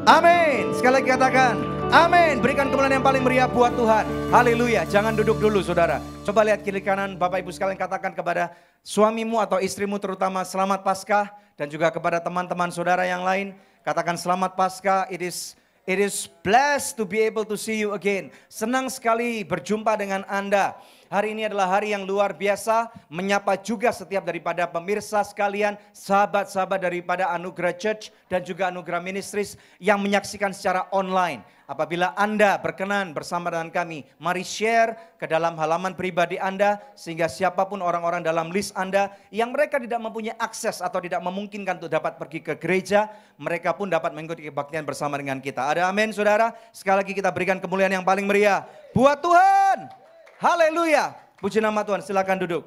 Amin. Sekali lagi katakan, amin. Berikan kemuliaan yang paling meriah buat Tuhan. Haleluya. Jangan duduk dulu saudara. Coba lihat kiri kanan, Bapak Ibu sekalian, katakan kepada suamimu atau istrimu terutama, selamat Paskah. Dan juga kepada teman-teman saudara yang lain, katakan selamat Paskah. It is blessed to be able to see you again. Senang sekali berjumpa dengan Anda. Hari ini adalah hari yang luar biasa, menyapa juga setiap daripada pemirsa sekalian, sahabat-sahabat daripada Anugerah Church dan juga Anugerah Ministries yang menyaksikan secara online. Apabila Anda berkenan bersama dengan kami, mari share ke dalam halaman pribadi Anda, sehingga siapapun orang-orang dalam list Anda yang mereka tidak mempunyai akses atau tidak memungkinkan untuk dapat pergi ke gereja, mereka pun dapat mengikuti kebaktian bersama dengan kita. Ada amin saudara? Sekali lagi kita berikan kemuliaan yang paling meriah buat Tuhan. Haleluya. Puji nama Tuhan, silakan duduk.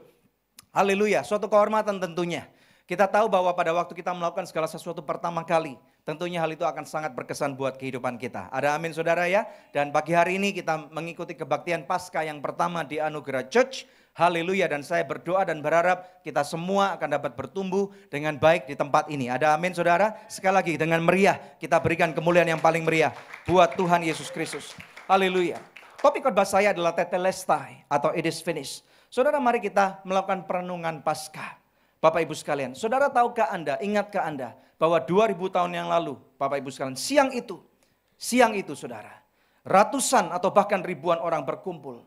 Haleluya, suatu kehormatan tentunya. Kita tahu bahwa pada waktu kita melakukan segala sesuatu pertama kali, tentunya hal itu akan sangat berkesan buat kehidupan kita. Ada amin saudara ya. Dan pagi hari ini kita mengikuti kebaktian Paskah yang pertama di Anugerah Church. Haleluya, dan saya berdoa dan berharap kita semua akan dapat bertumbuh dengan baik di tempat ini. Ada amin saudara. Sekali lagi dengan meriah kita berikan kemuliaan yang paling meriah buat Tuhan Yesus Kristus. Haleluya. Topik khotbah saya adalah Tetelestai atau It is finished. Saudara, mari kita melakukan perenungan Paskah. Bapak Ibu sekalian, saudara tahukah Anda, ingatkah Anda bahwa 2000 tahun yang lalu, Bapak Ibu sekalian, siang itu saudara, ratusan atau bahkan ribuan orang berkumpul.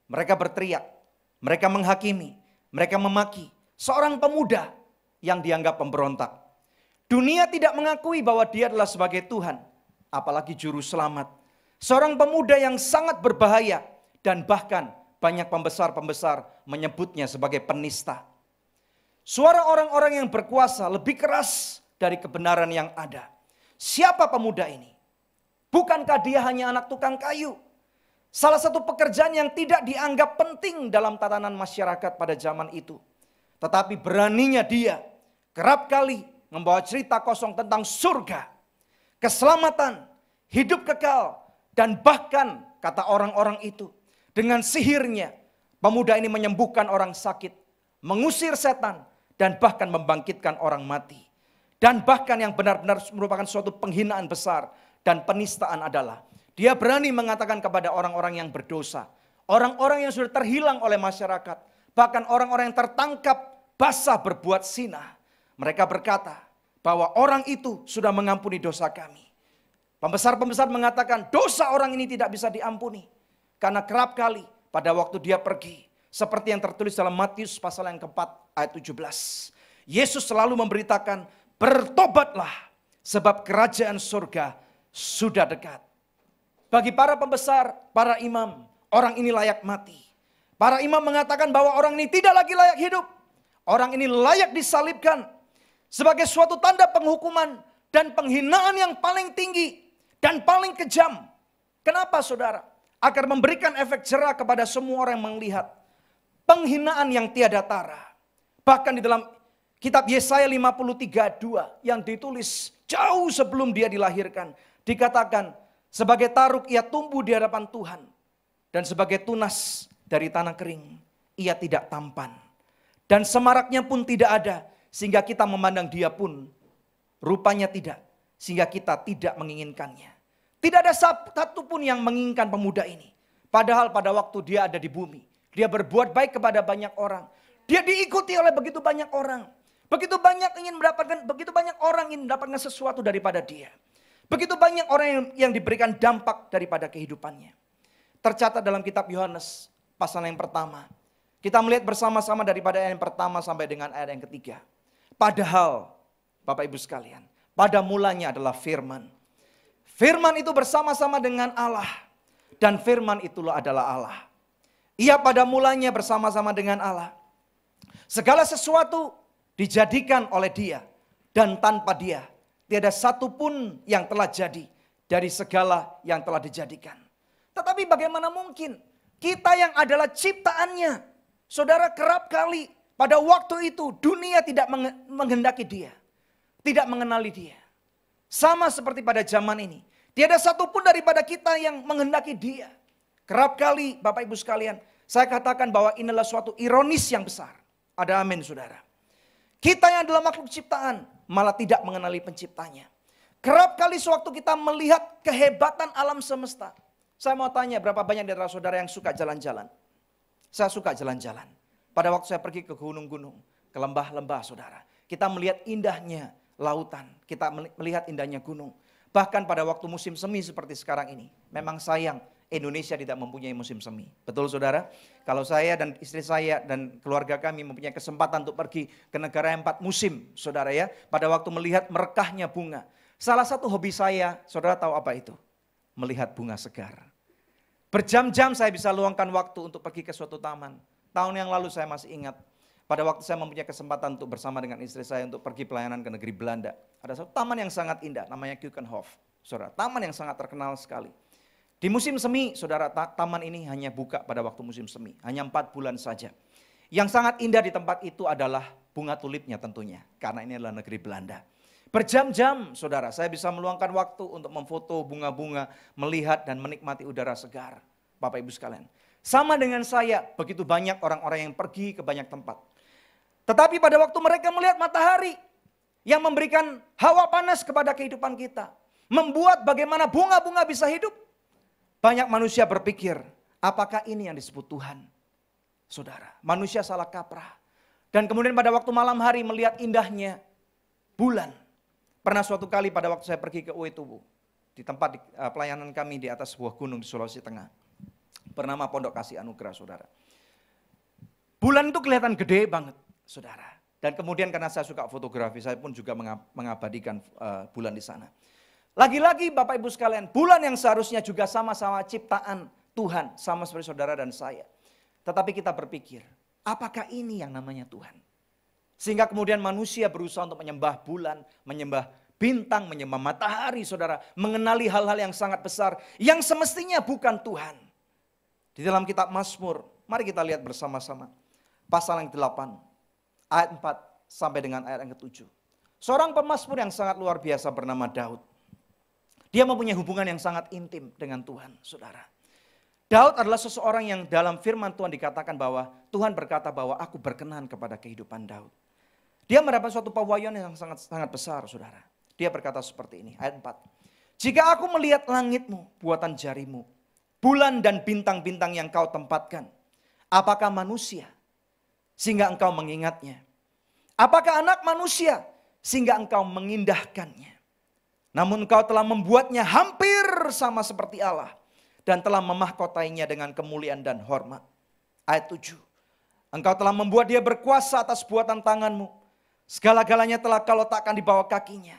Mereka berteriak, mereka menghakimi, mereka memaki seorang pemuda yang dianggap pemberontak. Dunia tidak mengakui bahwa dia adalah sebagai Tuhan, apalagi juru selamat. Seorang pemuda yang sangat berbahaya dan bahkan banyak pembesar-pembesar menyebutnya sebagai penista. Suara orang-orang yang berkuasa lebih keras dari kebenaran yang ada. Siapa pemuda ini? Bukankah dia hanya anak tukang kayu? Salah satu pekerjaan yang tidak dianggap penting dalam tatanan masyarakat pada zaman itu. Tetapi beraninya dia kerap kali membawa cerita kosong tentang surga, keselamatan, hidup kekal. Dan bahkan kata orang-orang itu, dengan sihirnya pemuda ini menyembuhkan orang sakit, mengusir setan, dan bahkan membangkitkan orang mati. Dan bahkan yang benar-benar merupakan suatu penghinaan besar dan penistaan adalah, dia berani mengatakan kepada orang-orang yang berdosa, orang-orang yang sudah terhilang oleh masyarakat, bahkan orang-orang yang tertangkap basah berbuat zina. Mereka berkata bahwa orang itu sudah mengampuni dosa kami. Pembesar-pembesar mengatakan dosa orang ini tidak bisa diampuni. Karena kerap kali pada waktu dia pergi, seperti yang tertulis dalam Matius pasal yang keempat ayat 17. Yesus selalu memberitakan, bertobatlah sebab kerajaan surga sudah dekat. Bagi para pembesar, para imam, orang ini layak mati. Para imam mengatakan bahwa orang ini tidak lagi layak hidup. Orang ini layak disalibkan sebagai suatu tanda penghukuman dan penghinaan yang paling tinggi dan paling kejam. Kenapa saudara? Agar memberikan efek jera kepada semua orang yang melihat. Penghinaan yang tiada tara. Bahkan di dalam kitab Yesaya 53:2 yang ditulis jauh sebelum dia dilahirkan. Dikatakan sebagai taruk ia tumbuh di hadapan Tuhan. Dan sebagai tunas dari tanah kering ia tidak tampan. Dan semaraknya pun tidak ada. Sehingga kita memandang dia pun rupanya tidak. Sehingga kita tidak menginginkannya. Tidak ada satu pun yang menginginkan pemuda ini. Padahal pada waktu dia ada di bumi, dia berbuat baik kepada banyak orang. Dia diikuti oleh begitu banyak orang. Begitu banyak orang ingin mendapatkan sesuatu daripada dia. Begitu banyak orang yang diberikan dampak daripada kehidupannya. Tercatat dalam kitab Yohanes pasal yang pertama. Kita melihat bersama-sama daripada ayat yang pertama sampai dengan ayat yang ketiga. Padahal Bapak Ibu sekalian, pada mulanya adalah firman. Firman itu bersama-sama dengan Allah. Dan firman itulah adalah Allah. Ia pada mulanya bersama-sama dengan Allah. Segala sesuatu dijadikan oleh dia. Dan tanpa dia tiada satu pun yang telah jadi dari segala yang telah dijadikan. Tetapi bagaimana mungkin kita yang adalah ciptaannya. Saudara, kerap kali pada waktu itu dunia tidak menghendaki dia. Tidak mengenali dia. Sama seperti pada zaman ini. Tiada satupun daripada kita yang menghendaki dia. Kerap kali Bapak Ibu sekalian, saya katakan bahwa inilah suatu ironis yang besar. Ada amin saudara. Kita yang adalah makhluk ciptaan malah tidak mengenali penciptanya. Kerap kali sewaktu kita melihat kehebatan alam semesta. Saya mau tanya berapa banyak dari saudara yang suka jalan-jalan? Saya suka jalan-jalan. Pada waktu saya pergi ke gunung-gunung, ke lembah-lembah saudara. Kita melihat indahnya lautan, kita melihat indahnya gunung. Bahkan pada waktu musim semi seperti sekarang ini. Memang sayang Indonesia tidak mempunyai musim semi. Betul saudara? Kalau saya dan istri saya dan keluarga kami mempunyai kesempatan untuk pergi ke negara yang 4 musim saudara ya. Pada waktu melihat merekahnya bunga. Salah satu hobi saya, saudara tahu apa itu? Melihat bunga segar. Berjam-jam saya bisa luangkan waktu untuk pergi ke suatu taman. Tahun yang lalu saya masih ingat, pada waktu saya mempunyai kesempatan untuk bersama dengan istri saya untuk pergi pelayanan ke negeri Belanda. Ada satu taman yang sangat indah, namanya Keukenhof. Saudara, taman yang sangat terkenal sekali. Di musim semi, saudara, taman ini hanya buka pada waktu musim semi. Hanya 4 bulan saja. Yang sangat indah di tempat itu adalah bunga tulipnya tentunya. Karena ini adalah negeri Belanda. Berjam-jam saudara, saya bisa meluangkan waktu untuk memfoto bunga-bunga, melihat dan menikmati udara segar. Bapak Ibu sekalian. Sama dengan saya, begitu banyak orang-orang yang pergi ke banyak tempat. Tetapi pada waktu mereka melihat matahari yang memberikan hawa panas kepada kehidupan kita. Membuat bagaimana bunga-bunga bisa hidup. Banyak manusia berpikir, apakah ini yang disebut Tuhan? Saudara, manusia salah kaprah. Dan kemudian pada waktu malam hari melihat indahnya bulan. Pernah suatu kali pada waktu saya pergi ke Uetubu, di tempat pelayanan kami di atas sebuah gunung di Sulawesi Tengah, bernama Pondok Kasih Anugerah, saudara. Bulan itu kelihatan gede banget, saudara. Dan kemudian karena saya suka fotografi, saya pun juga mengabadikan bulan di sana. Lagi-lagi Bapak Ibu sekalian, bulan yang seharusnya juga sama-sama ciptaan Tuhan, sama seperti saudara dan saya. Tetapi kita berpikir, apakah ini yang namanya Tuhan? Sehingga kemudian manusia berusaha untuk menyembah bulan, menyembah bintang, menyembah matahari, saudara. Mengenali hal-hal yang sangat besar, yang semestinya bukan Tuhan. Di dalam kitab Mazmur, mari kita lihat bersama-sama. Pasal yang 8, ayat 4 sampai dengan ayat yang ke-7. Seorang pemazmur yang sangat luar biasa bernama Daud. Dia mempunyai hubungan yang sangat intim dengan Tuhan, saudara. Daud adalah seseorang yang dalam firman Tuhan dikatakan bahwa Tuhan berkata bahwa aku berkenan kepada kehidupan Daud. Dia mendapat suatu pewahyuan yang sangat besar, saudara. Dia berkata seperti ini, ayat 4. Jika aku melihat langitmu, buatan jarimu, bulan dan bintang-bintang yang kau tempatkan, apakah manusia sehingga engkau mengingatnya? Apakah anak manusia sehingga engkau mengindahkannya? Namun engkau telah membuatnya hampir sama seperti Allah dan telah memahkotainya dengan kemuliaan dan hormat. Ayat 7. Engkau telah membuat dia berkuasa atas buatan tanganmu. Segala-galanya telah kau letakkan di bawah kakinya.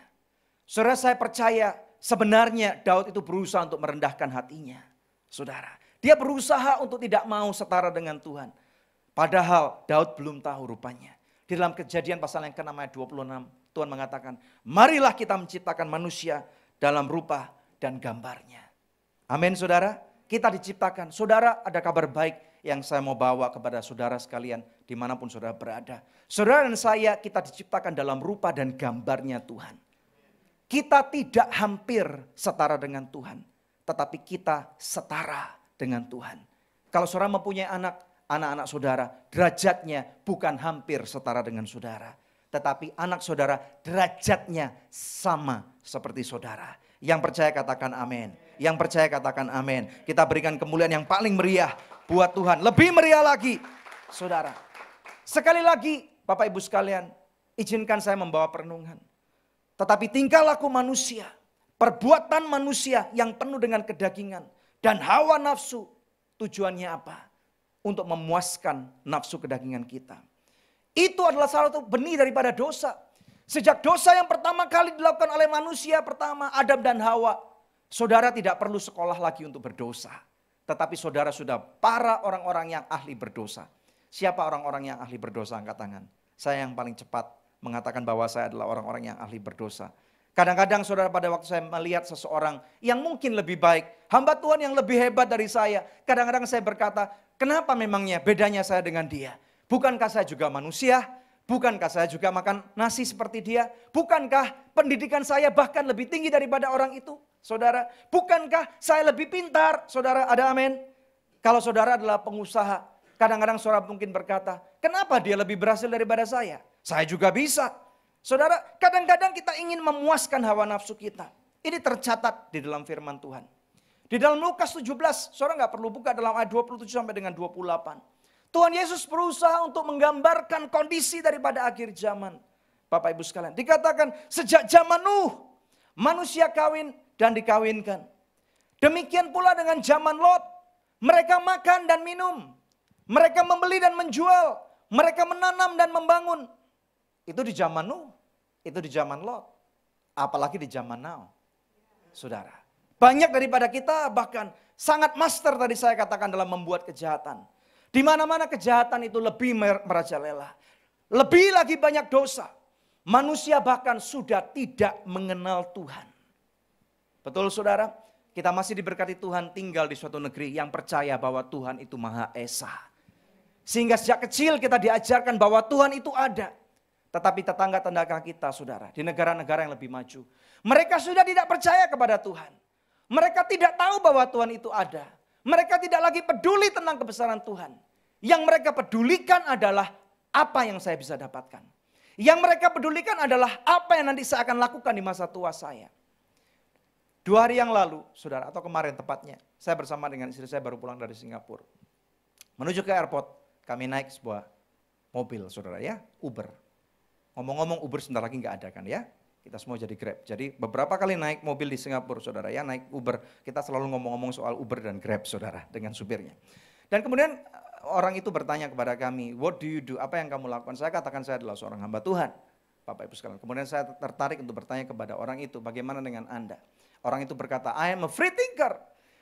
Saudara, saya percaya sebenarnya Daud itu berusaha untuk merendahkan hatinya. Saudara, dia berusaha untuk tidak mau setara dengan Tuhan. Padahal Daud belum tahu rupanya. Di dalam Kejadian pasal yang ke-6 ayat 26, Tuhan mengatakan, marilah kita menciptakan manusia dalam rupa dan gambarnya. Amin saudara, kita diciptakan. Saudara, ada kabar baik yang saya mau bawa kepada saudara sekalian dimanapun saudara berada. Saudara dan saya, kita diciptakan dalam rupa dan gambarnya Tuhan. Kita tidak hampir setara dengan Tuhan, tetapi kita setara dengan Tuhan. Kalau saudara mempunyai anak-anak saudara, derajatnya bukan hampir setara dengan saudara. Tetapi anak saudara derajatnya sama seperti saudara. Yang percaya katakan amin. Yang percaya katakan amin. Kita berikan kemuliaan yang paling meriah buat Tuhan. Lebih meriah lagi, saudara. Sekali lagi, Bapak Ibu sekalian, izinkan saya membawa perenungan. Tetapi tingkah laku manusia, perbuatan manusia yang penuh dengan kedagingan dan hawa nafsu, tujuannya apa? Untuk memuaskan nafsu kedagingan kita. Itu adalah salah satu benih daripada dosa. Sejak dosa yang pertama kali dilakukan oleh manusia pertama, Adam dan Hawa, saudara tidak perlu sekolah lagi untuk berdosa. Tetapi saudara sudah para orang-orang yang ahli berdosa. Siapa orang-orang yang ahli berdosa? Angkat tangan. Saya yang paling cepat mengatakan bahwa saya adalah orang-orang yang ahli berdosa. Kadang-kadang saudara pada waktu saya melihat seseorang yang mungkin lebih baik, hamba Tuhan yang lebih hebat dari saya. Kadang-kadang saya berkata, kenapa memangnya bedanya saya dengan dia? Bukankah saya juga manusia? Bukankah saya juga makan nasi seperti dia? Bukankah pendidikan saya bahkan lebih tinggi daripada orang itu? Saudara, bukankah saya lebih pintar? Saudara, ada amin? Kalau saudara adalah pengusaha, kadang-kadang saudara mungkin berkata, kenapa dia lebih berhasil daripada saya? Saya juga bisa. Saudara, kadang-kadang kita ingin memuaskan hawa nafsu kita. Ini tercatat di dalam firman Tuhan. Di dalam Lukas 17, saudara nggak perlu buka dalam ayat 27 sampai dengan 28. Tuhan Yesus berusaha untuk menggambarkan kondisi daripada akhir zaman. Bapak Ibu sekalian, dikatakan sejak zaman Nuh, manusia kawin dan dikawinkan. Demikian pula dengan zaman Lot, mereka makan dan minum. Mereka membeli dan menjual. Mereka menanam dan membangun. Itu di zaman Nuh, itu di zaman Lot. Apalagi di zaman now. Saudara, banyak daripada kita bahkan sangat master tadi saya katakan dalam membuat kejahatan. Di mana-mana kejahatan itu lebih merajalela. Lebih lagi banyak dosa. Manusia bahkan sudah tidak mengenal Tuhan. Betul saudara? Kita masih diberkati Tuhan tinggal di suatu negeri yang percaya bahwa Tuhan itu Maha Esa. Sehingga sejak kecil kita diajarkan bahwa Tuhan itu ada. Tetapi tetangga-tetangga kita saudara, di negara-negara yang lebih maju. Mereka sudah tidak percaya kepada Tuhan. Mereka tidak tahu bahwa Tuhan itu ada. Mereka tidak lagi peduli tentang kebesaran Tuhan. Yang mereka pedulikan adalah apa yang saya bisa dapatkan. Yang mereka pedulikan adalah apa yang nanti saya akan lakukan di masa tua saya. 2 hari yang lalu, saudara, atau kemarin tepatnya, saya bersama dengan istri saya baru pulang dari Singapura. Menuju ke airport, kami naik sebuah mobil, saudara ya, Uber. Ngomong-ngomong Uber sebentar lagi nggak ada kan ya. Kita semua jadi Grab. Jadi beberapa kali naik mobil di Singapura, saudara ya, naik Uber. Kita selalu ngomong-ngomong soal Uber dan Grab, saudara, dengan supirnya. Dan kemudian orang itu bertanya kepada kami, what do you do? Apa yang kamu lakukan? Saya katakan saya adalah seorang hamba Tuhan. Bapak Ibu sekalian. Kemudian saya tertarik untuk bertanya kepada orang itu, bagaimana dengan Anda? Orang itu berkata, I am a free thinker.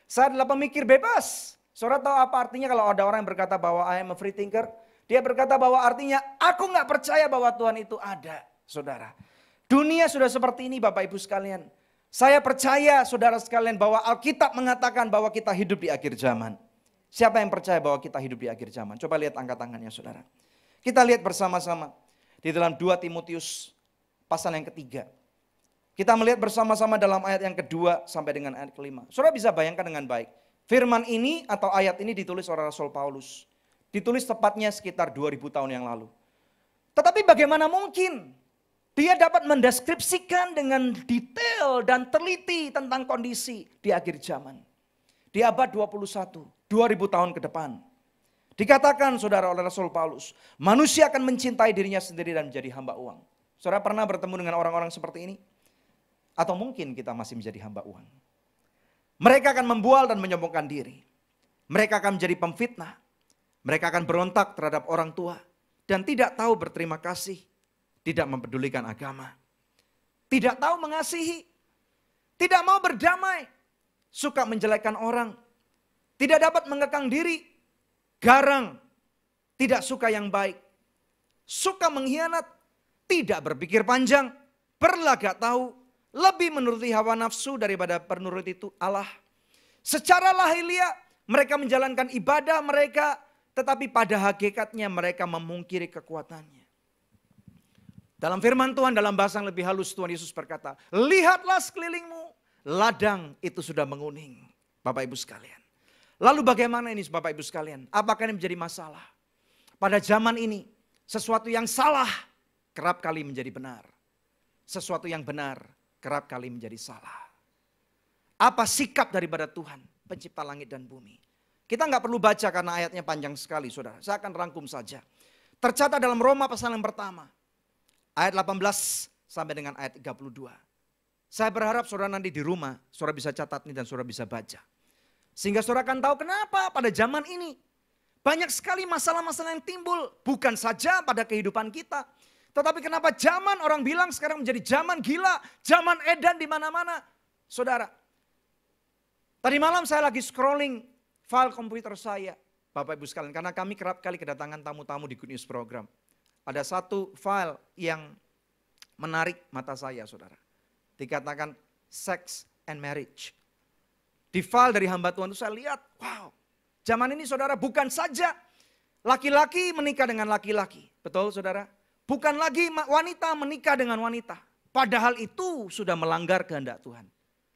Saya adalah pemikir bebas. Saudara tahu apa artinya kalau ada orang yang berkata bahwa I am a free thinker? Dia berkata bahwa artinya aku nggak percaya bahwa Tuhan itu ada, saudara. Dunia sudah seperti ini Bapak Ibu sekalian. Saya percaya saudara sekalian bahwa Alkitab mengatakan bahwa kita hidup di akhir zaman. Siapa yang percaya bahwa kita hidup di akhir zaman? Coba lihat angkat tangannya saudara. Kita lihat bersama-sama di dalam 2 Timotius pasal yang ketiga. Kita melihat bersama-sama dalam ayat yang kedua sampai dengan ayat kelima. Saudara bisa bayangkan dengan baik. Firman ini atau ayat ini ditulis oleh Rasul Paulus. Ditulis tepatnya sekitar 2000 tahun yang lalu. Tetapi bagaimana mungkin dia dapat mendeskripsikan dengan detail dan teliti tentang kondisi di akhir zaman. Di abad 21, 2000 tahun ke depan. Dikatakan saudara oleh Rasul Paulus, manusia akan mencintai dirinya sendiri dan menjadi hamba uang. Saudara pernah bertemu dengan orang-orang seperti ini? Atau mungkin kita masih menjadi hamba uang? Mereka akan membual dan menyombongkan diri. Mereka akan menjadi pemfitnah. Mereka akan berontak terhadap orang tua. Dan tidak tahu berterima kasih. Tidak mempedulikan agama. Tidak tahu mengasihi. Tidak mau berdamai. Suka menjelekkan orang. Tidak dapat mengekang diri. Garang. Tidak suka yang baik. Suka mengkhianat. Tidak berpikir panjang. Berlagak tahu. Lebih menuruti hawa nafsu daripada menuruti itu Allah. Secara lahiriah mereka menjalankan ibadah mereka. Tetapi pada hakikatnya mereka memungkiri kekuatannya. Dalam firman Tuhan, dalam bahasa yang lebih halus Tuhan Yesus berkata, lihatlah sekelilingmu, ladang itu sudah menguning. Bapak Ibu sekalian. Lalu bagaimana ini Bapak Ibu sekalian? Apakah ini menjadi masalah? Pada zaman ini, sesuatu yang salah kerap kali menjadi benar. Sesuatu yang benar kerap kali menjadi salah. Apa sikap daripada Tuhan, pencipta langit dan bumi? Kita nggak perlu baca karena ayatnya panjang sekali saudara. Saya akan rangkum saja. Tercatat dalam Roma pasal yang pertama. Ayat 18 sampai dengan ayat 32. Saya berharap saudara nanti di rumah, saudara bisa catat ini dan saudara bisa baca. Sehingga saudara akan tahu kenapa pada zaman ini banyak sekali masalah-masalah yang timbul. Bukan saja pada kehidupan kita. Tetapi kenapa zaman orang bilang sekarang menjadi zaman gila, zaman edan di mana-mana. Saudara, tadi malam saya lagi scrolling file komputer saya. Bapak Ibu sekalian, karena kami kerap kali kedatangan tamu-tamu di Good News Program. Ada satu file yang menarik mata saya saudara. Dikatakan sex and marriage. Di file dari hamba Tuhan itu saya lihat, wow. Zaman ini saudara bukan saja laki-laki menikah dengan laki-laki. Betul saudara? Bukan lagi wanita menikah dengan wanita. Padahal itu sudah melanggar kehendak Tuhan.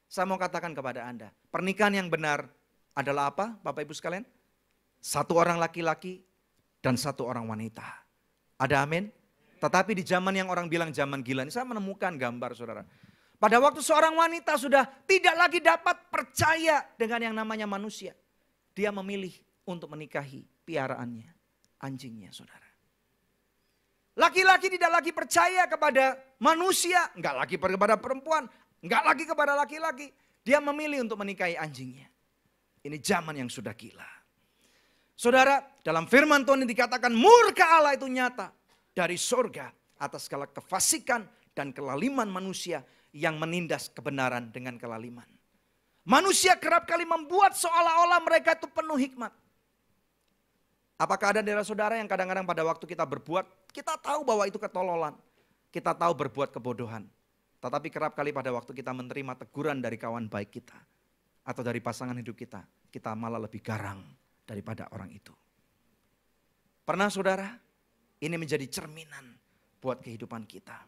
Saya mau katakan kepada Anda, pernikahan yang benar adalah apa Bapak Ibu sekalian? Satu orang laki-laki dan satu orang wanita. Ada amin? Tetapi di zaman yang orang bilang zaman gila ini saya menemukan gambar saudara. Pada waktu seorang wanita sudah tidak lagi dapat percaya dengan yang namanya manusia. Dia memilih untuk menikahi piaraannya, anjingnya saudara. Laki-laki tidak lagi percaya kepada manusia, enggak lagi kepada perempuan, enggak lagi kepada laki-laki. Dia memilih untuk menikahi anjingnya. Ini zaman yang sudah gila. Saudara, dalam firman Tuhan ini dikatakan murka Allah itu nyata dari surga atas segala kefasikan dan kelaliman manusia yang menindas kebenaran dengan kelaliman. Manusia kerap kali membuat seolah-olah mereka itu penuh hikmat. Apakah ada daerah saudara yang kadang-kadang pada waktu kita berbuat, kita tahu bahwa itu ketololan. Kita tahu berbuat kebodohan. Tetapi kerap kali pada waktu kita menerima teguran dari kawan baik kita. Atau dari pasangan hidup kita malah lebih garang daripada orang itu. Pernah saudara? Ini menjadi cerminan buat kehidupan kita.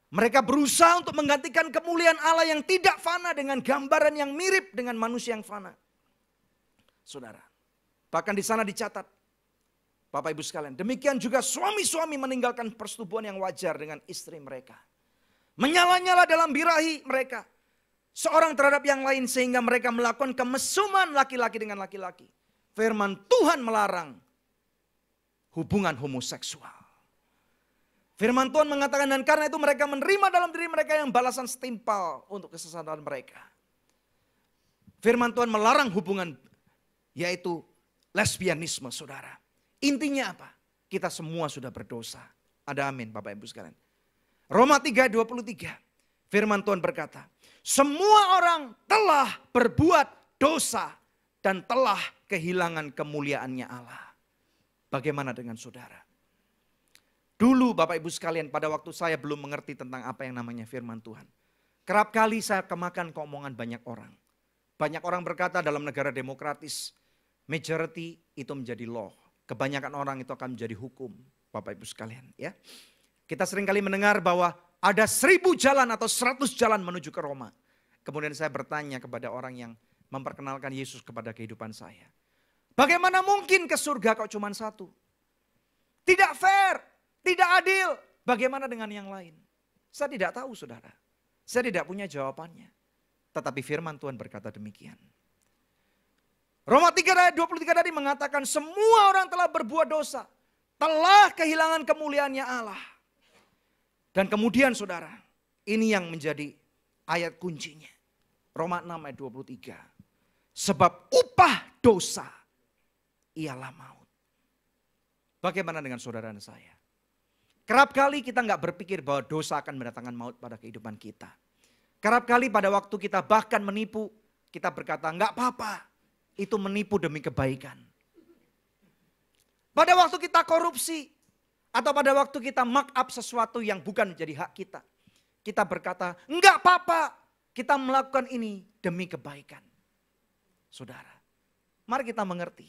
Mereka berusaha untuk menggantikan kemuliaan Allah yang tidak fana dengan gambaran yang mirip dengan manusia yang fana. Saudara, bahkan di sana dicatat, Bapak Ibu sekalian, demikian juga suami-suami meninggalkan persetubuhan yang wajar dengan istri mereka. Menyala-nyala dalam birahi mereka, seorang terhadap yang lain sehingga mereka melakukan kemesuman laki-laki dengan laki-laki. Firman Tuhan melarang hubungan homoseksual. Firman Tuhan mengatakan dan karena itu mereka menerima dalam diri mereka yang balasan setimpal untuk kesesatan mereka. Firman Tuhan melarang hubungan yaitu lesbianisme saudara. Intinya apa? Kita semua sudah berdosa. Ada amin Bapak Ibu sekalian. Roma 3:23 firman Tuhan berkata, semua orang telah berbuat dosa dan telah kehilangan kemuliaannya Allah. Bagaimana dengan saudara? Dulu Bapak Ibu sekalian pada waktu saya belum mengerti tentang apa yang namanya firman Tuhan. Kerap kali saya kemakan keomongan banyak orang. Banyak orang berkata dalam negara demokratis, majority itu menjadi law. Kebanyakan orang itu akan menjadi hukum. Bapak Ibu sekalian ya. Kita seringkali mendengar bahwa ada 1000 jalan atau 100 jalan menuju ke Roma. Kemudian saya bertanya kepada orang yang memperkenalkan Yesus kepada kehidupan saya. Bagaimana mungkin ke surga kok cuma satu? Tidak fair, tidak adil. Bagaimana dengan yang lain? Saya tidak tahu saudara. Saya tidak punya jawabannya. Tetapi firman Tuhan berkata demikian. Roma 3:23 tadi mengatakan semua orang telah berbuat dosa. Telah kehilangan kemuliaannya Allah. Dan kemudian saudara, ini yang menjadi ayat kuncinya. Roma 6:23. Sebab upah dosa ialah maut. Bagaimana dengan saudara dan saya? Kerap kali kita nggak berpikir bahwa dosa akan mendatangkan maut pada kehidupan kita. Kerap kali pada waktu kita bahkan menipu, kita berkata nggak apa-apa. Itu menipu demi kebaikan. Pada waktu kita korupsi, atau pada waktu kita mark up sesuatu yang bukan menjadi hak kita. Kita berkata, enggak apa-apa, kita melakukan ini demi kebaikan. Saudara, mari kita mengerti.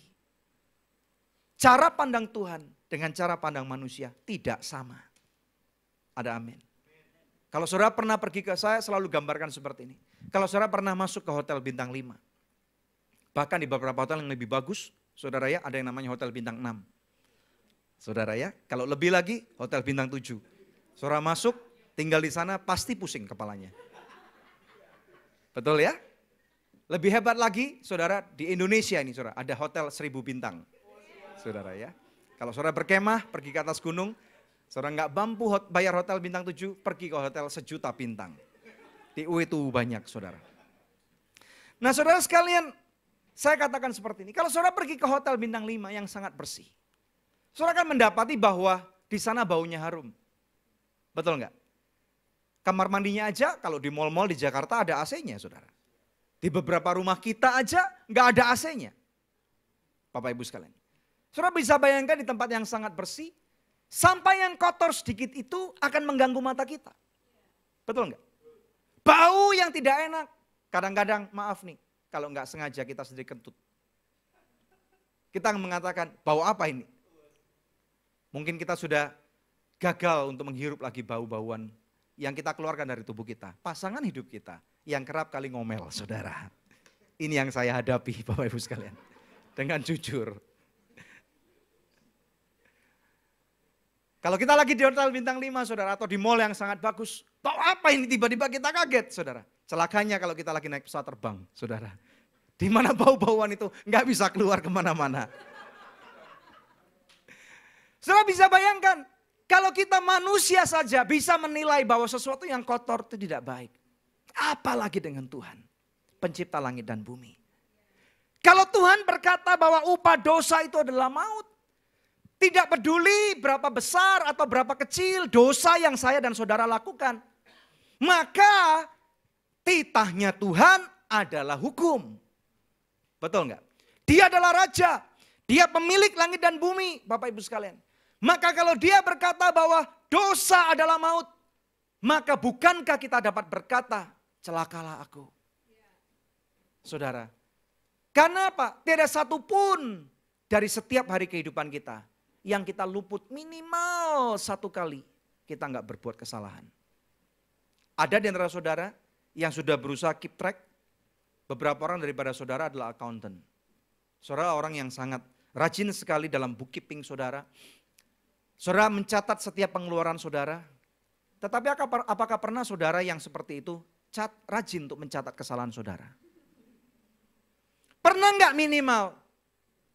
Cara pandang Tuhan dengan cara pandang manusia tidak sama. Ada amin. Kalau saudara pernah pergi ke saya selalu gambarkan seperti ini. Kalau saudara pernah masuk ke hotel bintang 5. Bahkan di beberapa hotel yang lebih bagus, saudara ya ada yang namanya hotel bintang 6. Saudara ya, kalau lebih lagi hotel bintang 7. Saudara masuk, tinggal di sana pasti pusing kepalanya. Betul ya? Lebih hebat lagi saudara di Indonesia ini saudara, ada hotel 1000 bintang. Saudara ya. Kalau saudara berkemah, pergi ke atas gunung, saudara nggak mampu bayar hotel bintang 7, pergi ke hotel 1.000.000 bintang. Di UE itu banyak saudara. Nah saudara sekalian, saya katakan seperti ini. Kalau saudara pergi ke hotel bintang 5 yang sangat bersih. Saudara akan mendapati bahwa di sana baunya harum. Betul nggak? Kamar mandinya aja kalau di mal-mal di Jakarta ada AC-nya saudara. Di beberapa rumah kita aja nggak ada AC-nya. Bapak Ibu sekalian. Saudara bisa bayangkan di tempat yang sangat bersih, sampah yang kotor sedikit itu akan mengganggu mata kita. Betul nggak? Bau yang tidak enak. Kadang-kadang maaf nih, kalau nggak sengaja kita sendiri kentut. Kita mengatakan, bau apa ini? Mungkin kita sudah gagal untuk menghirup lagi bau-bauan yang kita keluarkan dari tubuh kita. Pasangan hidup kita yang kerap kali ngomel, saudara. Ini yang saya hadapi Bapak Ibu sekalian. Dengan jujur. Kalau kita lagi di hotel bintang 5 saudara, atau di mall yang sangat bagus. Tahu apa ini tiba-tiba kita kaget saudara. Celakanya kalau kita lagi naik pesawat terbang saudara. Di mana bau-bauan itu nggak bisa keluar kemana-mana. Saudara bisa bayangkan, kalau kita manusia saja bisa menilai bahwa sesuatu yang kotor itu tidak baik. Apalagi dengan Tuhan, pencipta langit dan bumi. Kalau Tuhan berkata bahwa upah dosa itu adalah maut. Tidak peduli berapa besar atau berapa kecil dosa yang saya dan saudara lakukan. Maka titahnya Tuhan adalah hukum. Betul enggak? Dia adalah raja. Dia pemilik langit dan bumi, Bapak Ibu sekalian. Maka kalau dia berkata bahwa dosa adalah maut, maka bukankah kita dapat berkata, celakalah aku. Saudara, karena apa? Tidak satu pun dari setiap hari kehidupan kita yang kita luput minimal satu kali kita nggak berbuat kesalahan. Ada di antara saudara yang sudah berusaha keep track, beberapa orang daripada saudara adalah accountant. Saudara orang yang sangat rajin sekali dalam bookkeeping saudara. Saudara mencatat setiap pengeluaran saudara. Tetapi apakah pernah saudara yang seperti itu rajin untuk mencatat kesalahan saudara? Pernah nggak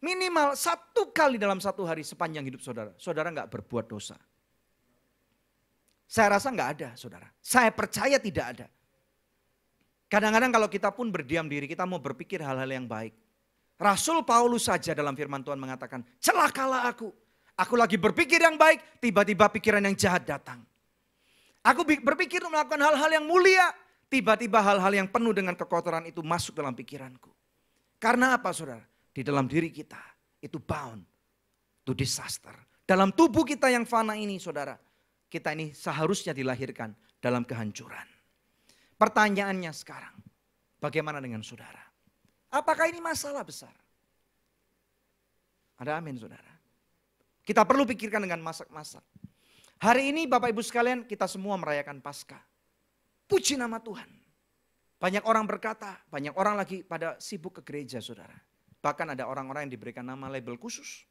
minimal satu kali dalam satu hari sepanjang hidup saudara, saudara nggak berbuat dosa? Saya rasa nggak ada saudara. Saya percaya tidak ada. Kadang-kadang kalau kita pun berdiam diri, kita mau berpikir hal-hal yang baik. Rasul Paulus saja dalam firman Tuhan mengatakan, celakalah aku. Aku lagi berpikir yang baik, tiba-tiba pikiran yang jahat datang. Aku berpikir melakukan hal-hal yang mulia, tiba-tiba hal-hal yang penuh dengan kekotoran itu masuk dalam pikiranku. Karena apa saudara? Di dalam diri kita itu bound to disaster. Dalam tubuh kita yang fana ini saudara, kita ini seharusnya dilahirkan dalam kehancuran. Pertanyaannya sekarang, bagaimana dengan saudara? Apakah ini masalah besar? Ada amin saudara. Kita perlu pikirkan dengan masak-masak. Hari ini Bapak Ibu sekalian kita semua merayakan Paskah. Puji nama Tuhan. Banyak orang berkata, banyak orang lagi pada sibuk ke gereja saudara. Bahkan ada orang-orang yang diberikan nama label khusus.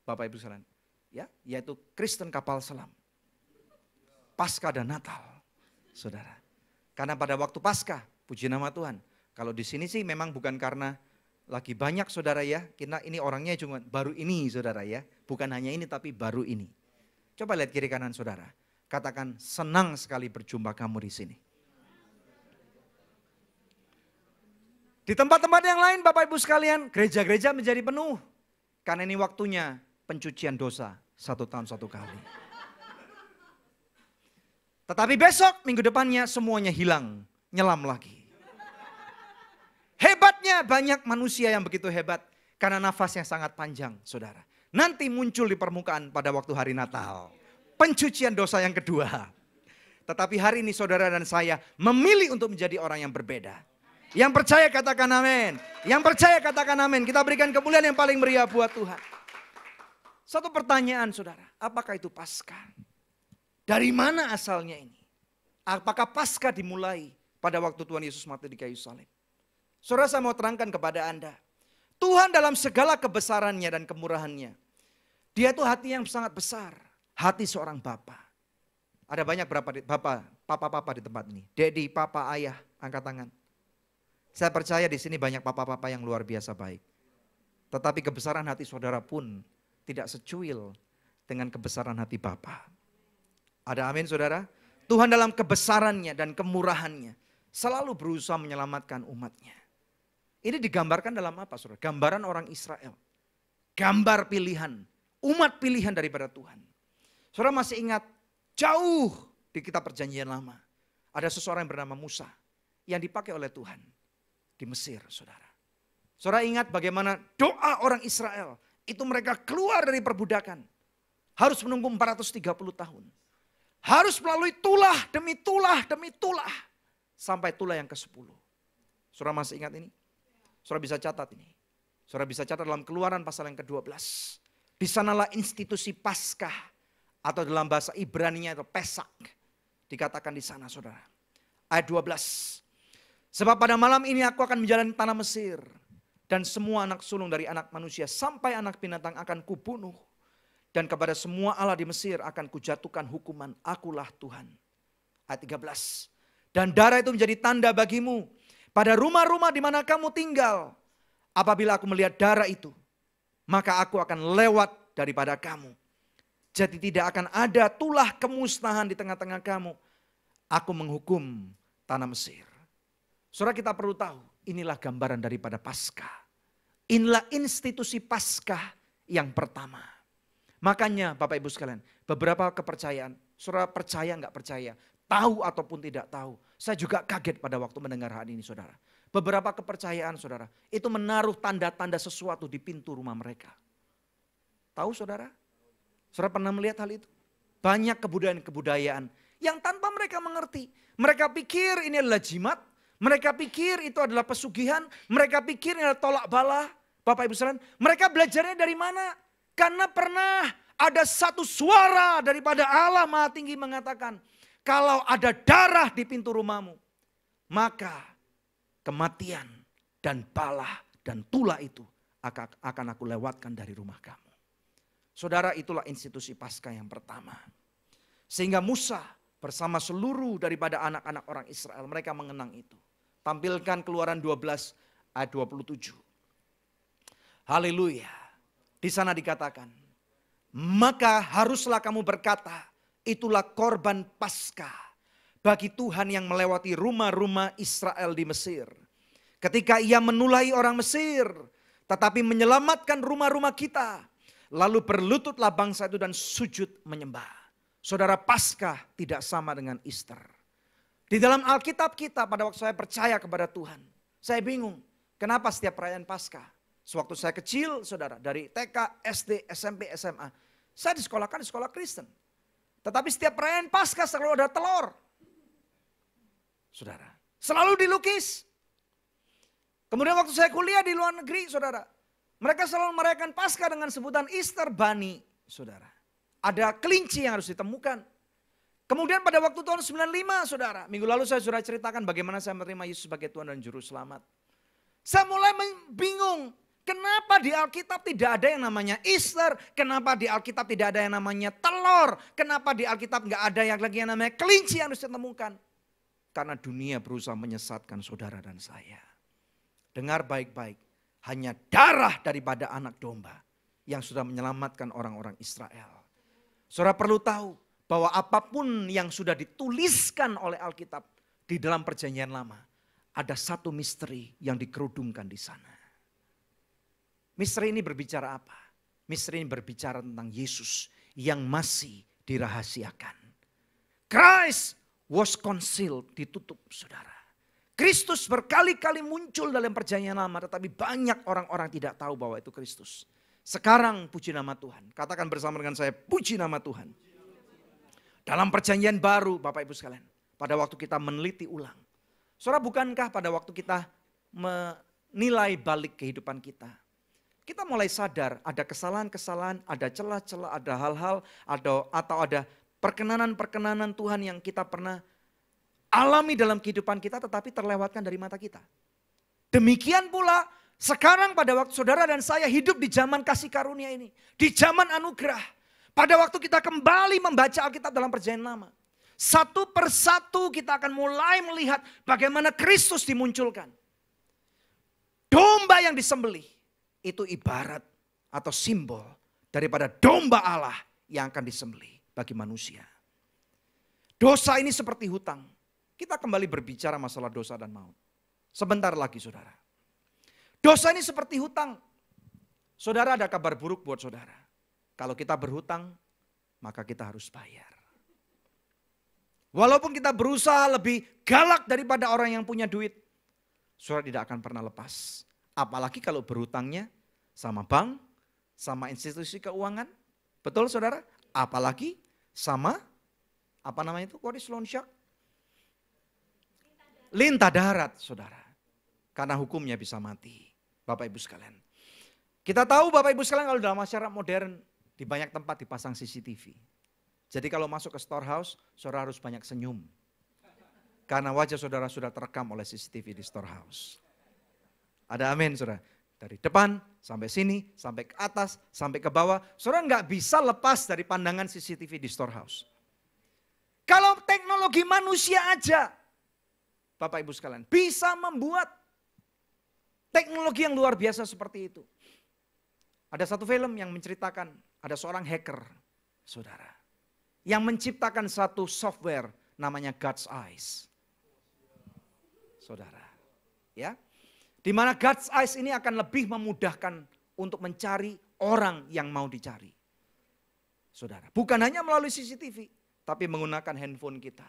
Bapak Ibu sekalian. Ya, yaitu Kristen kapal selam. Paskah dan Natal. Saudara. Karena pada waktu Paskah, puji nama Tuhan. Kalau di sini sih memang bukan karena lagi banyak saudara ya, kita ini orangnya cuma baru ini saudara ya. Bukan hanya ini tapi baru ini. Coba lihat kiri kanan saudara. Katakan senang sekali berjumpa kamu di sini. Di tempat-tempat yang lain Bapak Ibu sekalian, gereja-gereja menjadi penuh. Karena ini waktunya pencucian dosa 1 tahun 1 kali. Tetapi besok minggu depannya semuanya hilang, nyelam lagi. Hebatnya banyak manusia yang begitu hebat karena nafasnya sangat panjang saudara. Nanti muncul di permukaan pada waktu hari Natal. Pencucian dosa yang kedua. Tetapi hari ini saudara dan saya memilih untuk menjadi orang yang berbeda. Yang percaya katakan amin. Yang percaya katakan amin. Kita berikan kemuliaan yang paling meriah buat Tuhan. Satu pertanyaan saudara. Apakah itu Paskah? Dari mana asalnya ini? Apakah Paskah dimulai pada waktu Tuhan Yesus mati di kayu salib? Saudara saya mau terangkan kepada Anda. Tuhan dalam segala kebesarannya dan kemurahannya. Dia itu hati yang sangat besar. Hati seorang bapa. Ada banyak berapa papa-papa di tempat ini. Dedi, papa, ayah, angkat tangan. Saya percaya di sini banyak papa-papa yang luar biasa baik. Tetapi kebesaran hati saudara pun tidak secuil dengan kebesaran hati bapa. Ada amin saudara? Tuhan dalam kebesarannya dan kemurahannya selalu berusaha menyelamatkan umatnya. Ini digambarkan dalam apa saudara? Gambaran orang Israel. Gambar pilihan. Umat pilihan daripada Tuhan. Saudara masih ingat jauh di kitab perjanjian lama. Ada seseorang yang bernama Musa. Yang dipakai oleh Tuhan. Di Mesir saudara. Saudara ingat bagaimana doa orang Israel. Itu mereka keluar dari perbudakan. Harus menunggu 430 tahun. Harus melalui tulah demi tulah demi tulah. Sampai tulah yang ke-10. Saudara masih ingat ini? Saudara bisa catat ini. Saudara bisa catat dalam Keluaran pasal yang ke-12. Di sanalah institusi Paskah atau dalam bahasa Ibrani-nya itu Pesak dikatakan di sana saudara. Ayat 12. Sebab pada malam ini aku akan menjalani tanah Mesir dan semua anak sulung dari anak manusia sampai anak binatang akan kubunuh. Dan kepada semua Allah di Mesir akan kujatuhkan hukuman, akulah Tuhan. Ayat 13. Dan darah itu menjadi tanda bagimu pada rumah-rumah di mana kamu tinggal. Apabila aku melihat darah itu, maka aku akan lewat daripada kamu. Jadi tidak akan ada tulah kemusnahan di tengah-tengah kamu. Aku menghukum tanah Mesir. Saudara, kita perlu tahu, inilah gambaran daripada Paskah. Inilah institusi Paskah yang pertama. Makanya Bapak Ibu sekalian, beberapa kepercayaan, saudara percaya nggak percaya, tahu ataupun tidak tahu. Saya juga kaget pada waktu mendengar hal ini saudara. Beberapa kepercayaan saudara, itu menaruh tanda-tanda sesuatu di pintu rumah mereka. Tahu saudara? Saudara pernah melihat hal itu? Banyak kebudayaan-kebudayaan yang tanpa mereka mengerti. Mereka pikir ini adalah jimat, mereka pikir itu adalah pesugihan, mereka pikir ini adalah tolak bala. Bapak Ibu sekalian, mereka belajarnya dari mana? Karena pernah ada satu suara daripada Allah Maha Tinggi mengatakan, kalau ada darah di pintu rumahmu, maka kematian dan bala dan tulah itu akan aku lewatkan dari rumah kamu. Saudara, itulah institusi Paskah yang pertama. Sehingga Musa bersama seluruh daripada anak-anak orang Israel, mereka mengenang itu. Tampilkan Keluaran 12 ayat 27. Haleluya. Di sana dikatakan, maka haruslah kamu berkata, itulah korban Paskah bagi Tuhan yang melewati rumah-rumah Israel di Mesir. Ketika ia menulahi orang Mesir, tetapi menyelamatkan rumah-rumah kita. Lalu berlututlah bangsa itu dan sujud menyembah. Saudara, Paskah tidak sama dengan Easter. Di dalam Alkitab kita pada waktu saya percaya kepada Tuhan, saya bingung kenapa setiap perayaan Paskah. Sewaktu saya kecil, saudara, dari TK, SD, SMP, SMA, saya disekolahkan di sekolah Kristen. Tetapi setiap perayaan Paskah selalu ada telur. Saudara, selalu dilukis. Kemudian waktu saya kuliah di luar negeri, saudara, mereka selalu merayakan Paskah dengan sebutan Easter Bunny, saudara. Ada kelinci yang harus ditemukan. Kemudian pada waktu tahun 95, saudara, minggu lalu saya sudah ceritakan bagaimana saya menerima Yesus sebagai Tuhan dan Juru Selamat. Saya mulai bingung. Kenapa di Alkitab tidak ada yang namanya Easter? Kenapa di Alkitab tidak ada yang namanya telur? Kenapa di Alkitab nggak ada yang lagi yang namanya kelinci yang harus ditemukan? Karena dunia berusaha menyesatkan saudara dan saya. Dengar baik-baik, hanya darah daripada anak domba yang sudah menyelamatkan orang-orang Israel. Saudara perlu tahu bahwa apapun yang sudah dituliskan oleh Alkitab di dalam perjanjian lama, ada satu misteri yang dikerudungkan di sana. Misteri ini berbicara apa? Misteri ini berbicara tentang Yesus yang masih dirahasiakan. Christ was concealed, ditutup saudara. Kristus berkali-kali muncul dalam perjanjian lama, tetapi banyak orang-orang tidak tahu bahwa itu Kristus. Sekarang puji nama Tuhan. Katakan bersama dengan saya, puji nama Tuhan. Dalam perjanjian baru Bapak Ibu sekalian, pada waktu kita meneliti ulang. Saudara, bukankah pada waktu kita menilai balik kehidupan kita, kita mulai sadar ada kesalahan-kesalahan, ada celah-celah, ada hal-hal, atau ada perkenanan-perkenanan Tuhan yang kita pernah alami dalam kehidupan kita tetapi terlewatkan dari mata kita. Demikian pula sekarang pada waktu saudara dan saya hidup di zaman kasih karunia ini, di zaman anugerah. Pada waktu kita kembali membaca Alkitab dalam perjanjian lama, satu persatu kita akan mulai melihat bagaimana Kristus dimunculkan. Domba yang disembelih itu ibarat atau simbol daripada domba Allah yang akan disembelih bagi manusia. Dosa ini seperti hutang. Kita kembali berbicara masalah dosa dan maut. Sebentar lagi saudara. Dosa ini seperti hutang. Saudara, ada kabar buruk buat saudara. Kalau kita berhutang, maka kita harus bayar. Walaupun kita berusaha lebih galak daripada orang yang punya duit, saudara tidak akan pernah lepas. Apalagi kalau berhutangnya sama bank, sama institusi keuangan. Betul saudara? Apalagi sama, apa namanya itu? What is loan shark? Lintah darat saudara. Karena hukumnya bisa mati. Bapak Ibu sekalian. Kita tahu Bapak Ibu sekalian kalau dalam masyarakat modern, di banyak tempat dipasang CCTV. Jadi kalau masuk ke storehouse, saudara harus banyak senyum. Karena wajah saudara sudah terekam oleh CCTV di storehouse. Ada amin saudara. Dari depan sampai sini, sampai ke atas, sampai ke bawah. Saudara nggak bisa lepas dari pandangan CCTV di storehouse. Kalau teknologi manusia aja, Bapak Ibu sekalian, bisa membuat teknologi yang luar biasa seperti itu. Ada satu film yang menceritakan ada seorang hacker, saudara, yang menciptakan satu software namanya God's Eyes. Saudara, ya. Di mana God's Eyes ini akan lebih memudahkan untuk mencari orang yang mau dicari. Saudara, bukan hanya melalui CCTV, tapi menggunakan handphone kita.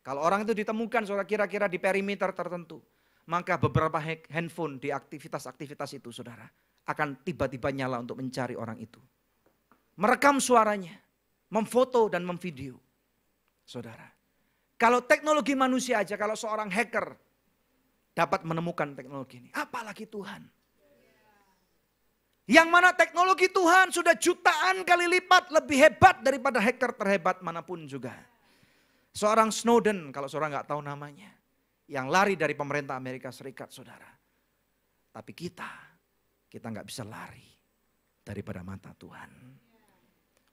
Kalau orang itu ditemukan saudara kira-kira di perimeter tertentu, maka beberapa handphone di aktivitas-aktivitas itu saudara akan tiba-tiba nyala untuk mencari orang itu. Merekam suaranya, memfoto dan memvideo. Saudara, kalau teknologi manusia aja, kalau seorang hacker dapat menemukan teknologi ini, apalagi Tuhan. Yang mana teknologi Tuhan sudah jutaan kali lipat lebih hebat daripada hacker terhebat manapun juga. Seorang Snowden, kalau saudara nggak tahu namanya, yang lari dari pemerintah Amerika Serikat, saudara. Tapi kita nggak bisa lari daripada mata Tuhan.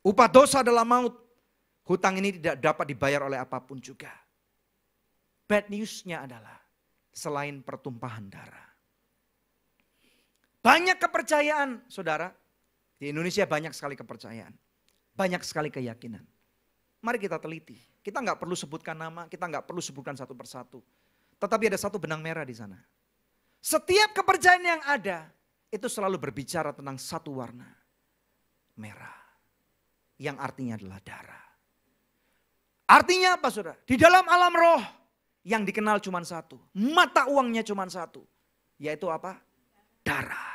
Upah dosa adalah maut. Hutang ini tidak dapat dibayar oleh apapun juga. Bad newsnya adalah selain pertumpahan darah. Banyak kepercayaan, saudara. Di Indonesia banyak sekali kepercayaan. Banyak sekali keyakinan. Mari kita teliti. Kita nggak perlu sebutkan nama, kita nggak perlu sebutkan satu persatu. Tetapi ada satu benang merah di sana. Setiap kepercayaan yang ada, itu selalu berbicara tentang satu warna. Merah. Yang artinya adalah darah. Artinya apa saudara? Di dalam alam roh, yang dikenal cuma satu. Mata uangnya cuma satu. Yaitu apa? Darah.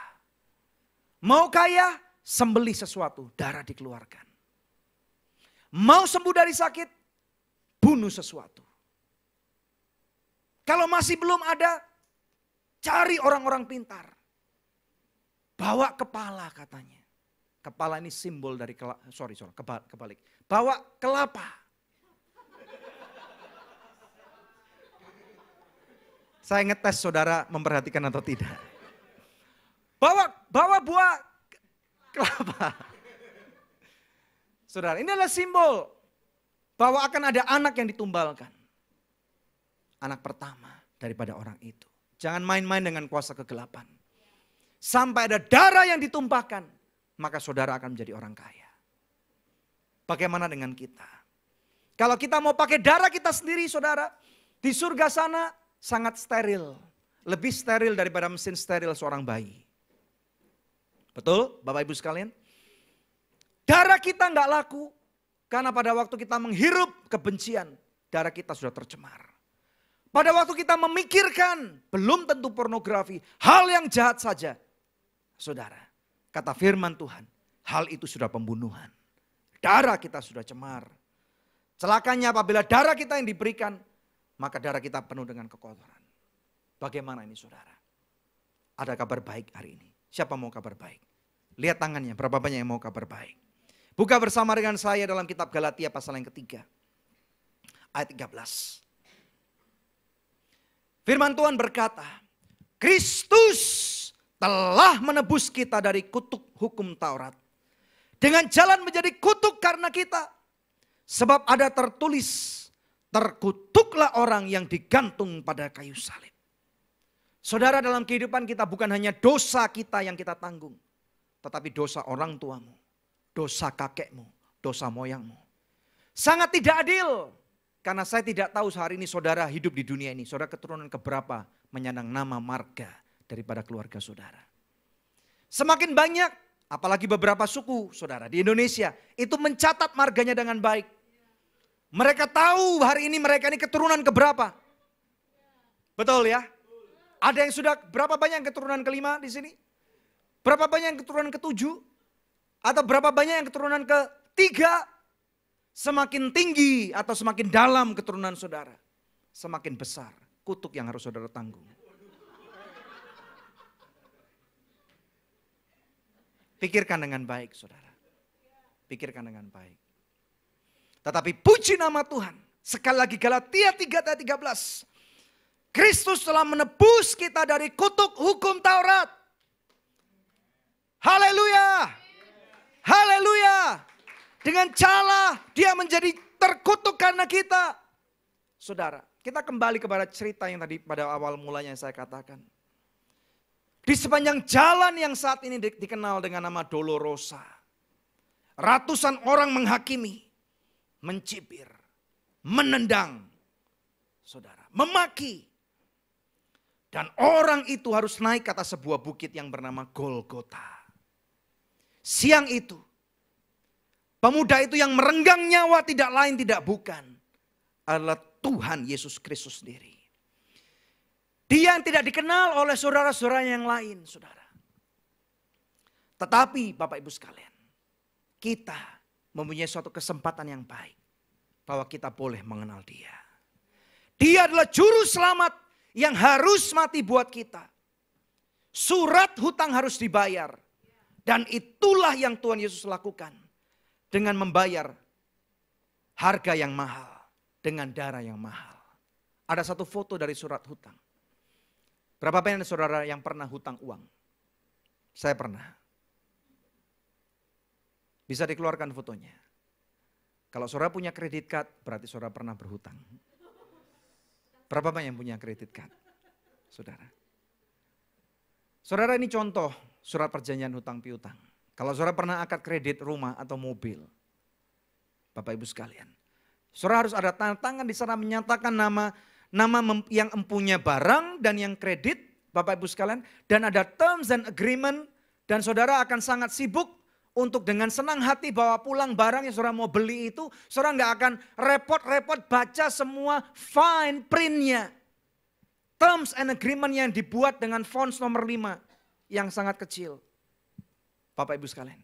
Mau kaya, sembelih sesuatu, darah dikeluarkan. Mau sembuh dari sakit, bunuh sesuatu. Kalau masih belum ada, cari orang-orang pintar. Bawa kepala katanya. Kepala ini simbol dari, kebalik. Bawa kelapa. Saya ngetes saudara memperhatikan atau tidak. Bawa buah kelapa. Saudara, ini adalah simbol bahwa akan ada anak yang ditumbalkan. Anak pertama daripada orang itu. Jangan main-main dengan kuasa kegelapan. Sampai ada darah yang ditumpahkan, maka saudara akan menjadi orang kaya. Bagaimana dengan kita? Kalau kita mau pakai darah kita sendiri saudara, di surga sana sangat steril. Lebih steril daripada mesin steril seorang bayi. Betul Bapak Ibu sekalian? Darah kita nggak laku karena pada waktu kita menghirup kebencian, darah kita sudah tercemar. Pada waktu kita memikirkan, belum tentu pornografi, hal yang jahat saja. Saudara, kata firman Tuhan, hal itu sudah pembunuhan. Darah kita sudah cemar. Celakanya apabila darah kita yang diberikan, maka darah kita penuh dengan kekotoran. Bagaimana ini saudara? Ada kabar baik hari ini. Siapa mau kabar baik? Lihat tangannya, berapa banyak yang mau kabar baik. Buka bersama dengan saya dalam kitab Galatia pasal yang ketiga. Ayat 13. Firman Tuhan berkata, Kristus telah menebus kita dari kutuk hukum Taurat. Dengan jalan menjadi kutuk karena kita. Sebab ada tertulis, terkutuklah orang yang digantung pada kayu salib. Saudara, dalam kehidupan kita bukan hanya dosa kita yang kita tanggung. Tetapi dosa orang tuamu, dosa kakekmu, dosa moyangmu. Sangat tidak adil. Karena saya tidak tahu sehari ini saudara hidup di dunia ini. Saudara keturunan keberapa menyandang nama marga daripada keluarga saudara. Semakin banyak, apalagi beberapa suku saudara di Indonesia. Itu mencatat marganya dengan baik. Mereka tahu hari ini mereka ini keturunan keberapa. Betul ya? Ada yang sudah berapa banyak yang keturunan kelima di sini? Berapa banyak yang keturunan ketujuh? Atau berapa banyak yang keturunan ketiga? Semakin tinggi atau semakin dalam keturunan saudara, semakin besar kutuk yang harus saudara tanggung. Pikirkan dengan baik saudara. Pikirkan dengan baik. Tetapi puji nama Tuhan. Sekali lagi Galatia 3 ayat 13. Kristus telah menebus kita dari kutuk hukum Taurat. Haleluya. Haleluya. Dengan cara dia menjadi terkutuk karena kita. Saudara, kita kembali kepada cerita yang tadi pada awal mulanya saya katakan. Di sepanjang jalan yang saat ini dikenal dengan nama Dolorosa. Ratusan orang menghakimi, mencibir, menendang, saudara, memaki. Dan orang itu harus naik ke atas sebuah bukit yang bernama Golgota. Siang itu, pemuda itu yang merenggang nyawa tidak lain tidak bukan adalah Tuhan Yesus Kristus sendiri. Dia yang tidak dikenal oleh saudara-saudara yang lain, saudara. Tetapi Bapak Ibu sekalian, kita mempunyai suatu kesempatan yang baik bahwa kita boleh mengenal dia. Dia adalah juru selamat yang harus mati buat kita. Surat hutang harus dibayar. Dan itulah yang Tuhan Yesus lakukan. Dengan membayar harga yang mahal. Dengan darah yang mahal. Ada satu foto dari surat hutang. Berapa banyak saudara yang pernah hutang uang? Saya pernah. Bisa dikeluarkan fotonya. Kalau saudara punya kredit card, berarti saudara pernah berhutang. Berapa banyak yang punya kredit card? Saudara. Saudara, ini contoh surat perjanjian hutang piutang. Kalau saudara pernah akad kredit rumah atau mobil. Bapak Ibu sekalian. Saudara harus ada tanda tangan di sana menyatakan nama yang empunya barang dan yang kredit. Bapak Ibu sekalian. Dan ada terms and agreement. Dan saudara akan sangat sibuk untuk dengan senang hati bawa pulang barang yang saudara mau beli itu. Saudara nggak akan repot-repot baca semua fine printnya. Terms and agreement yang dibuat dengan fonts nomor 5 yang sangat kecil. Bapak Ibu sekalian.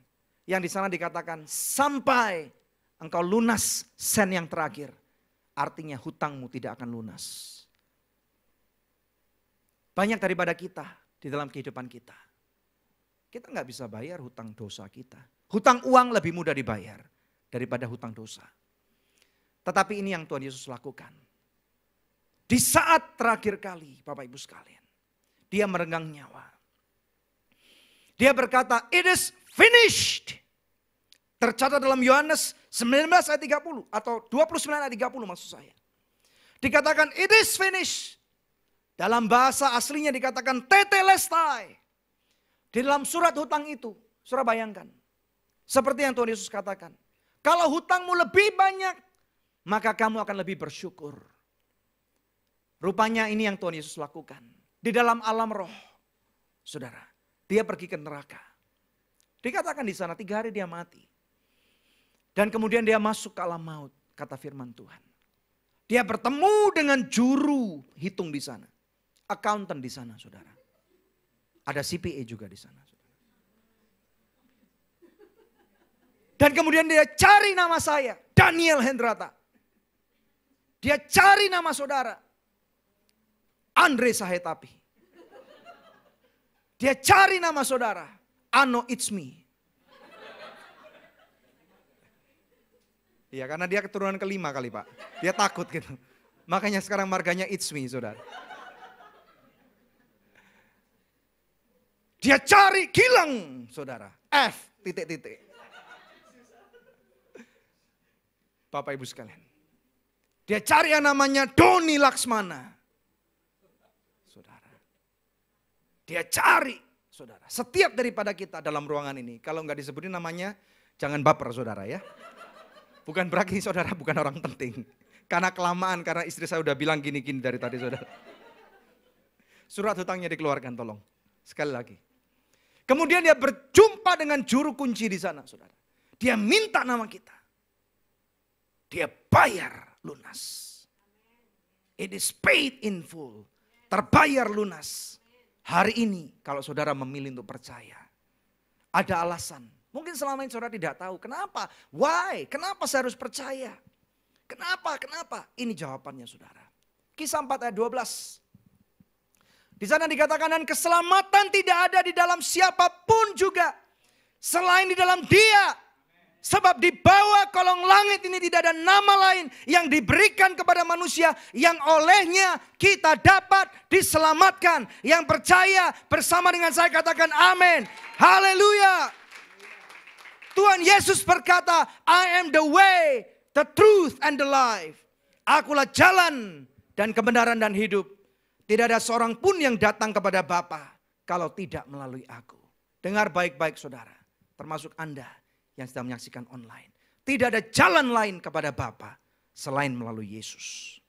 Yang di sana dikatakan sampai engkau lunas sen yang terakhir. Artinya hutangmu tidak akan lunas. Banyak daripada kita di dalam kehidupan kita. Kita nggak bisa bayar hutang dosa kita. Hutang uang lebih mudah dibayar daripada hutang dosa. Tetapi ini yang Tuhan Yesus lakukan. Di saat terakhir kali Bapak Ibu sekalian. Dia merenggang nyawa. Dia berkata, it is finished. Tercatat dalam Yohanes 19 ayat 30 atau 29 ayat 30 maksud saya. Dikatakan it is finished. Dalam bahasa aslinya dikatakan tetelestai. Di dalam surat hutang itu, saudara bayangkan. Seperti yang Tuhan Yesus katakan. Kalau hutangmu lebih banyak, maka kamu akan lebih bersyukur. Rupanya ini yang Tuhan Yesus lakukan. Di dalam alam roh, saudara. Dia pergi ke neraka. Dikatakan di sana 3 hari dia mati. Dan kemudian dia masuk ke alam maut, kata firman Tuhan. Dia bertemu dengan juru hitung di sana. Accountant di sana, saudara. Ada CPA juga di sana. Dan kemudian dia cari nama saya, Daniel Hendrata. Dia cari nama saudara, Andre Sahetapi. Dia cari nama saudara, Ano It's Me. Iya, karena dia keturunan kelima kali Pak. Dia takut gitu. Makanya sekarang marganya It's Me, saudara. Dia cari Gilang, saudara. F, titik-titik. Bapak Ibu sekalian. Dia cari yang namanya Doni Laksmana. Saudara. Dia cari, saudara. Setiap daripada kita dalam ruangan ini. Kalau nggak disebutin namanya, jangan baper saudara ya. Bukan berarti saudara bukan orang penting. Karena kelamaan, karena istri saya udah bilang gini-gini dari tadi saudara. Surat hutangnya dikeluarkan tolong. Sekali lagi. Kemudian dia berjumpa dengan juru kunci di sana, saudara. Dia minta nama kita. Dia bayar lunas. It is paid in full. Terbayar lunas. Hari ini kalau saudara memilih untuk percaya. Ada alasan. Mungkin selama ini saudara tidak tahu. Kenapa? Why? Kenapa saya harus percaya? Kenapa? Kenapa? Ini jawabannya saudara. Kisah 4 ayat 12. Di sana dikatakan dan keselamatan tidak ada di dalam siapapun juga. Selain di dalam Dia. Sebab di bawah kolong langit ini tidak ada nama lain yang diberikan kepada manusia yang olehnya kita dapat diselamatkan. Yang percaya bersama dengan saya katakan amin. Haleluya. Tuhan Yesus berkata, I am the way, the truth and the life. Akulah jalan dan kebenaran dan hidup. Tidak ada seorang pun yang datang kepada Bapa kalau tidak melalui aku. Dengar baik-baik saudara, termasuk Anda yang sedang menyaksikan online. Tidak ada jalan lain kepada Bapa selain melalui Yesus.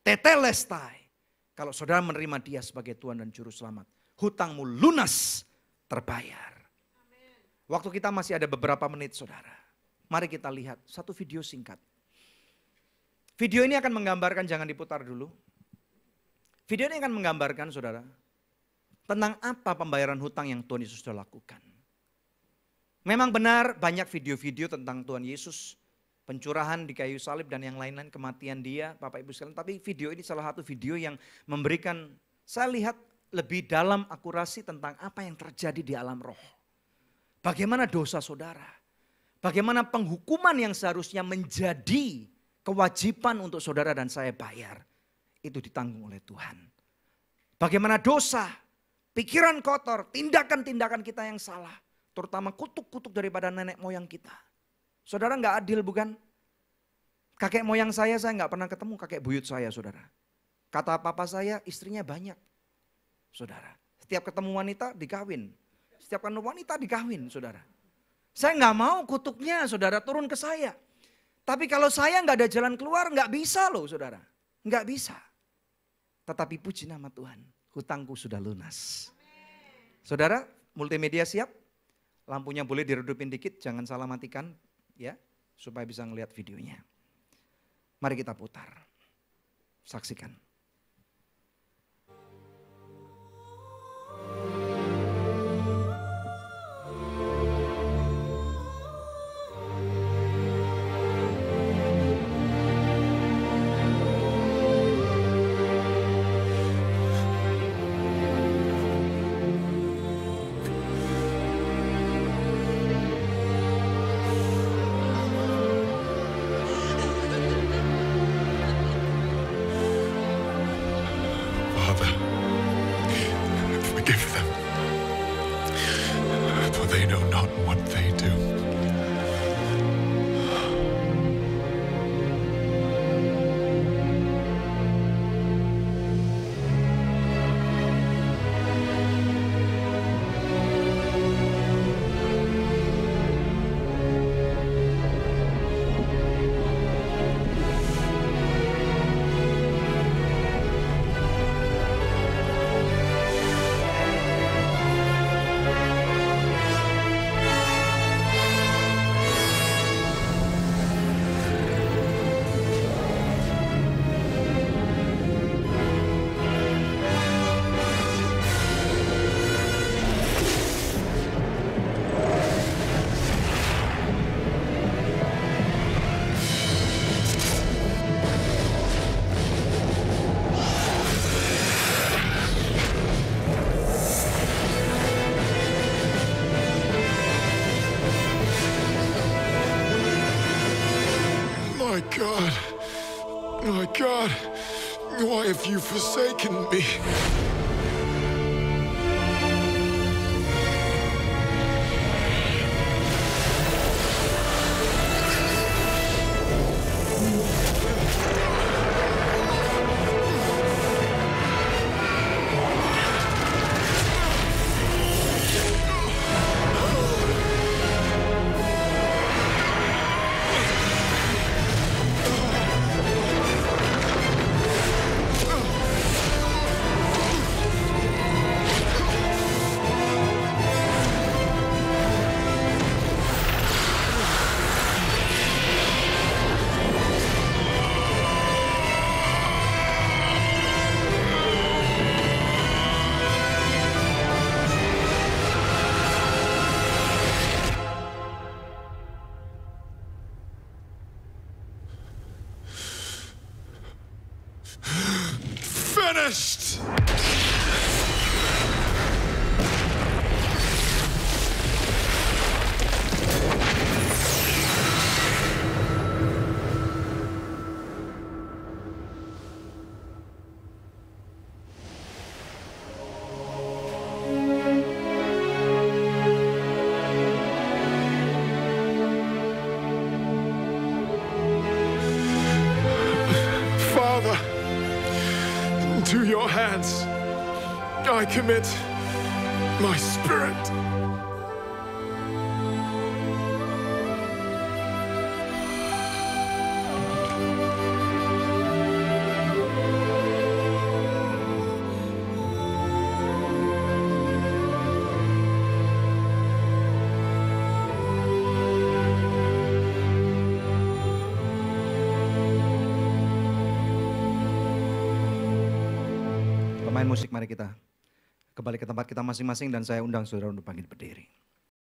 Tetelestai. Kalau saudara menerima Dia sebagai Tuhan dan Juru Selamat, hutangmu lunas terbayar. Waktu kita masih ada beberapa menit saudara. Mari kita lihat satu video singkat. Video ini akan menggambarkan, jangan diputar dulu. Video ini akan menggambarkan saudara, tentang apa pembayaran hutang yang Tuhan Yesus sudah lakukan. Memang benar banyak video-video tentang Tuhan Yesus, pencurahan di kayu salib dan yang lain-lain, kematian Dia, Bapak Ibu sekalian. Tapi video ini salah satu video yang memberikan, saya lihat lebih dalam akurasi tentang apa yang terjadi di alam roh. Bagaimana dosa saudara, bagaimana penghukuman yang seharusnya menjadi kewajiban untuk saudara dan saya bayar, itu ditanggung oleh Tuhan. Bagaimana dosa, pikiran kotor, tindakan-tindakan kita yang salah, terutama kutuk-kutuk daripada nenek moyang kita. Saudara nggak adil bukan? Kakek moyang saya nggak pernah ketemu kakek buyut saya saudara. Kata papa saya istrinya banyak. Saudara, setiap ketemu wanita dikawin. Setiap ketemu wanita dikawin saudara. Saya nggak mau kutuknya saudara turun ke saya. Tapi kalau saya nggak ada jalan keluar nggak bisa loh saudara. Nggak bisa. Tetapi puji nama Tuhan, hutangku sudah lunas. Saudara, multimedia siap? Lampunya boleh diredupin dikit, jangan salah matikan ya, supaya bisa ngelihat videonya. Mari kita putar. Saksikan. Forgive them, for they know not what they do. My God, why have you forsaken me? Finished! commit my spirit. Pemain musik, mari kita kembali ke tempat kita masing-masing dan saya undang saudara untuk bangkit berdiri.